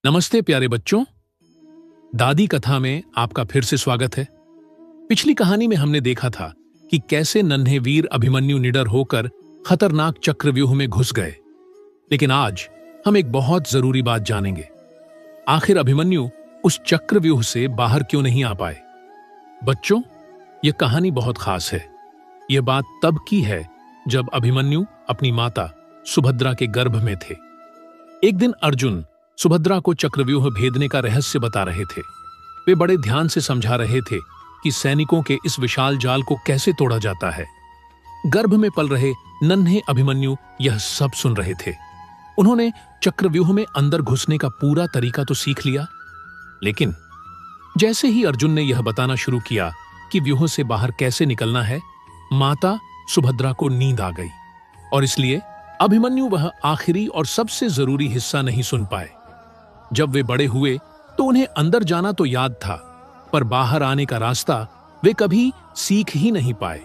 नमस्ते प्यारे बच्चों। दादी कथा में आपका फिर से स्वागत है। पिछली कहानी में हमने देखा था कि कैसे नन्हे वीर अभिमन्यु निडर होकर खतरनाक चक्रव्यूह में घुस गए। लेकिन आज हम एक बहुत जरूरी बात जानेंगे। आखिर अभिमन्यु उस चक्रव्यूह से बाहर क्यों नहीं आ पाए? बच्चों, यह कहानी बहुत खास है। यह बात तब की है जब अभिमन्यु अपनी माता सुभद्रा के गर्भ में थे। एक दिन अर्जुन सुभद्रा को चक्रव्यूह भेदने का रहस्य बता रहे थे। वे बड़े ध्यान से समझा रहे थे कि सैनिकों के इस विशाल जाल को कैसे तोड़ा जाता है। गर्भ में पल रहे नन्हे अभिमन्यु यह सब सुन रहे थे। उन्होंने चक्रव्यूह में अंदर घुसने का पूरा तरीका तो सीख लिया, लेकिन जैसे ही अर्जुन ने यह बताना शुरू किया कि व्यूह से बाहर कैसे निकलना है, माता सुभद्रा को नींद आ गई और इसलिए अभिमन्यु वह आखिरी और सबसे जरूरी हिस्सा नहीं सुन पाए। जब वे बड़े हुए तो उन्हें अंदर जाना तो याद था, पर बाहर आने का रास्ता वे कभी सीख ही नहीं पाए।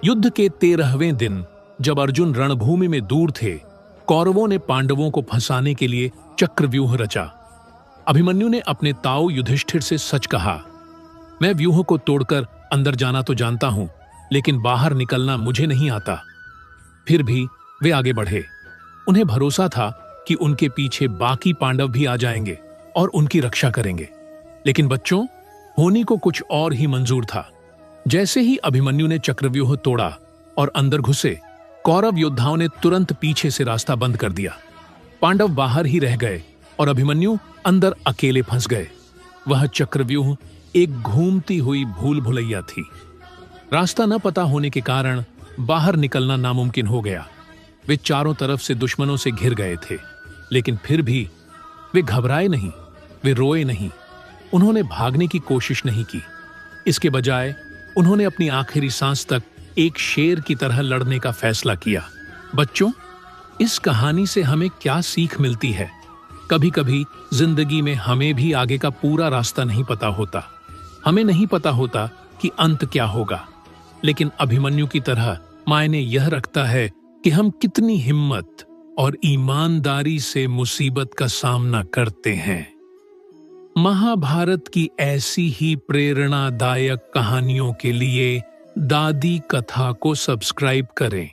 युद्ध के 13वें दिन जब अर्जुन रणभूमि में दूर थे, कौरवों ने पांडवों को फंसाने के लिए चक्रव्यूह रचा। अभिमन्यु ने अपने ताऊ युधिष्ठिर से सच कहा, मैं व्यूह को तोड़कर अंदर जाना तो जानता हूं, लेकिन बाहर निकलना मुझे नहीं आता। फिर भी वे आगे बढ़े। उन्हें भरोसा था कि उनके पीछे बाकी पांडव भी आ जाएंगे और उनकी रक्षा करेंगे। लेकिन बच्चों, होनी को कुछ और ही मंजूर था। जैसे ही अभिमन्यु ने चक्रव्यूह तोड़ा और अंदर घुसे, कौरव योद्धाओं ने तुरंत पीछे से रास्ता बंद कर दिया। पांडव बाहर ही रह गए और अभिमन्यु अंदर अकेले फंस गए। वह चक्रव्यूह एक घूमती हुई भूल भुलैया थी। रास्ता न पता होने के कारण बाहर निकलना नामुमकिन हो गया। वे चारों तरफ से दुश्मनों से घिर गए थे, लेकिन फिर भी वे घबराए नहीं, वे रोए नहीं। उन्होंने भागने की कोशिश नहीं की। इसके बजाय उन्होंने अपनी आखिरी सांस तक एक शेर की तरह लड़ने का फैसला किया। बच्चों, इस कहानी से हमें क्या सीख मिलती है? कभी कभी जिंदगी में हमें भी आगे का पूरा रास्ता नहीं पता होता। हमें नहीं पता होता कि अंत क्या होगा, लेकिन अभिमन्यु की तरह मायने यह रखता है कि हम कितनी हिम्मत और ईमानदारी से मुसीबत का सामना करते हैं। महाभारत की ऐसी ही प्रेरणादायक कहानियों के लिए दादी कथा को सब्सक्राइब करें।